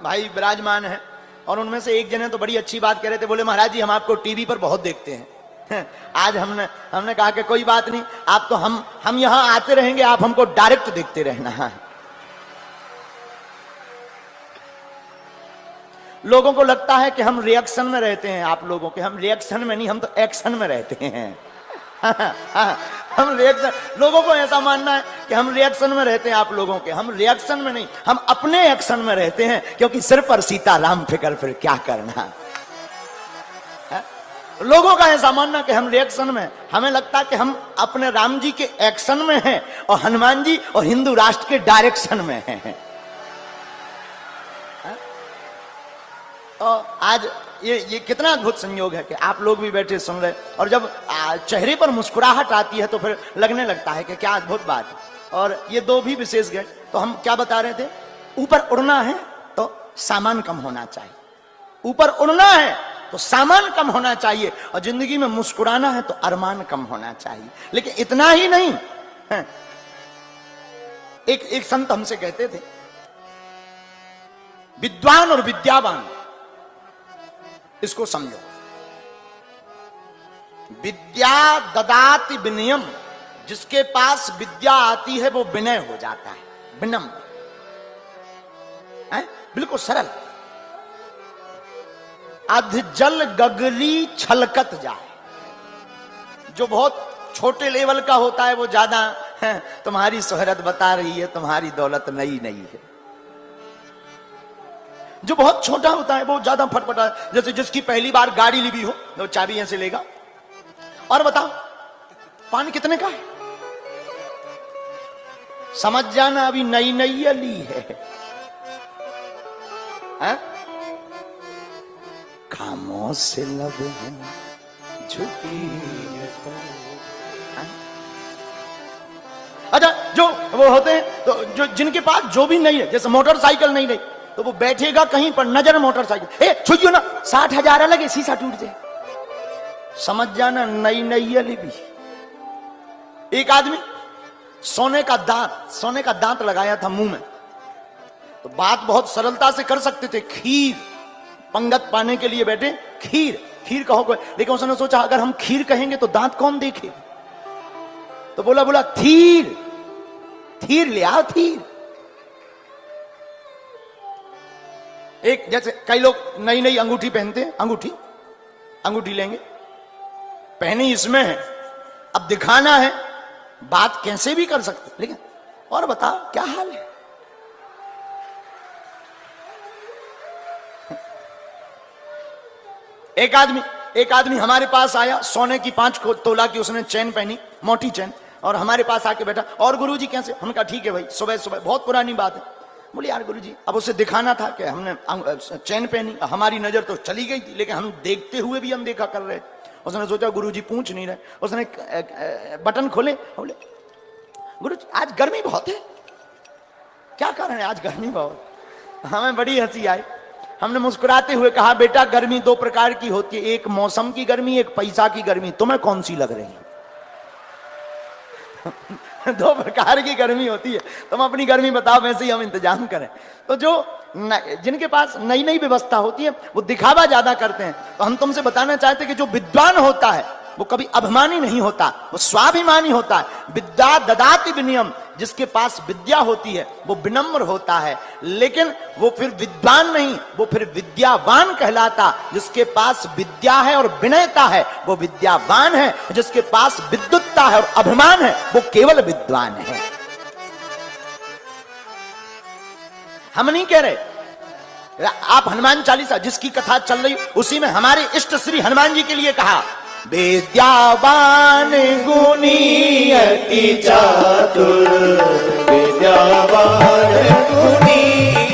भाई विराजमान है, और उनमें से एक जने तो बड़ी अच्छी बात कह रहे थे, बोले महाराज जी हम आपको टीवी पर बहुत देखते हैं। आज हमने कहा कि कोई बात नहीं, आप तो हम यहां आते रहेंगे, आप हमको डायरेक्ट देखते रहना। लोगों को लगता है कि हम रिएक्शन में रहते हैं, आप लोगों के, हम रिएक्शन में नहीं, हम तो एक्शन में रहते हैं। हम रिएक्शन, लोगों को ऐसा मानना है कि हम रिएक्शन में रहते हैं, आप लोगों के, हम रिएक्शन में नहीं, हम अपने एक्शन में रहते हैं, क्योंकि सिर पर सीताराम फिकर, फिर क्या करना। लोगों का ऐसा मानना कि हम रिएक्शन में, हमें लगता है कि हम अपने राम जी के एक्शन में हैं और हनुमान जी और हिंदू राष्ट्र के डायरेक्शन में हैं। और आज ये कितना अद्भुत संयोग है कि आप लोग भी बैठे सुन रहे, और जब चेहरे पर मुस्कुराहट आती है तो फिर लगने लगता है कि क्या अद्भुत बात है। और ये दो भी विशेष गए, तो हम क्या बता रहे थे, ऊपर उड़ना है तो सामान कम होना चाहिए, ऊपर उड़ना है तो सामान कम होना चाहिए, और जिंदगी में मुस्कुराना है तो अरमान कम होना चाहिए। लेकिन इतना ही नहीं है। एक संत हमसे कहते थे, विद्वान और विद्यावान, इसको समझो, विद्या ददाति विनयम, जिसके पास विद्या आती है वो विनय हो जाता है, विनम्र है, बिल्कुल सरल। अध जल गगरी छलकत जाए, जो बहुत छोटे लेवल का होता है वो ज्यादा है, तुम्हारी शोहरत बता रही है, तुम्हारी दौलत नई नई है। जो बहुत छोटा होता है वो ज्यादा फटफटा, जैसे जिसकी पहली बार गाड़ी ली हो तो चाबी यहां से लेगा, और बताओ पानी कितने का है, समझ जाना अभी नई नई ली है। खामोश से लब झुकी। अच्छा, जो वो होते हैं तो जो जिनके पास जो भी नहीं है, जैसे मोटरसाइकिल नहीं, तो वो बैठेगा कहीं पर, नजर मोटरसाइकिल, ए छुइयो ना, 60,000 लगे, शीशा टूट जाए, समझ जाना नई नई अली भी। एक आदमी सोने का दांत लगाया था मुंह में, तो बात बहुत सरलता से कर सकते थे, खीर पंगत पाने के लिए बैठे, खीर कहो, लेकिन उसने सोचा अगर हम खीर कहेंगे तो दांत कौन देखे, तो बोला थीर ले आओ, थीर। एक जैसे कई लोग नई नई अंगूठी पहनते हैं, अंगूठी लेंगे, पहनी इसमें है, अब दिखाना है, बात कैसे भी कर सकते, लेकिन और बताओ क्या हाल है। एक आदमी हमारे पास आया, सोने की 5 तोला की उसने चैन पहनी, मोटी चैन, और हमारे पास आके बैठा, और गुरुजी कैसे, हमने कहा ठीक है भाई, सुबह बहुत पुरानी बात है। बोले यार गुरुजी, अब उसे दिखाना था कि हमने चैन पहनी, हमारी नजर तो चली गई थी, लेकिन हम देखते हुए भी अनदेखा कर रहे। उसने सोचा गुरुजी पूछ नहीं रहे, उसने बटन खोले, बोले गुरुजी आज गर्मी बहुत है, क्या कारण है आज गर्मी बहुत। हमें बड़ी हंसी आई, हमने मुस्कुराते हुए कहा बेटा गर्मी 2 प्रकार की होती है, एक मौसम की गर्मी, एक पैसा की गर्मी, तुम्हें कौन सी लग रही है। 2 प्रकार की गर्मी होती है, तुम अपनी गर्मी बताओ, वैसे ही हम इंतजाम करें। तो जो जिनके पास नई नई व्यवस्था होती है वो दिखावा ज्यादा करते हैं। तो हम तुमसे बताना चाहते हैं कि जो विद्वान होता है वो कभी अभिमानी नहीं होता, वो स्वाभिमानी होता है। विद्या ददाति विनयम, जिसके पास विद्या होती है वो विनम्र होता है, लेकिन वो फिर विद्वान नहीं, वो फिर विद्यावान कहलाता। जिसके पास विद्या है और विनयता है वो विद्यावान है, जिसके पास विद्वत्ता है और अभिमान है वो केवल विद्वान है। हम नहीं कह रहे, आप हनुमान चालीसा जिसकी कथा चल रही उसी में हमारे इष्ट श्री हनुमान जी के लिए कहा, विद्यावान गुणी अति चातुर, विद्यावान गुणी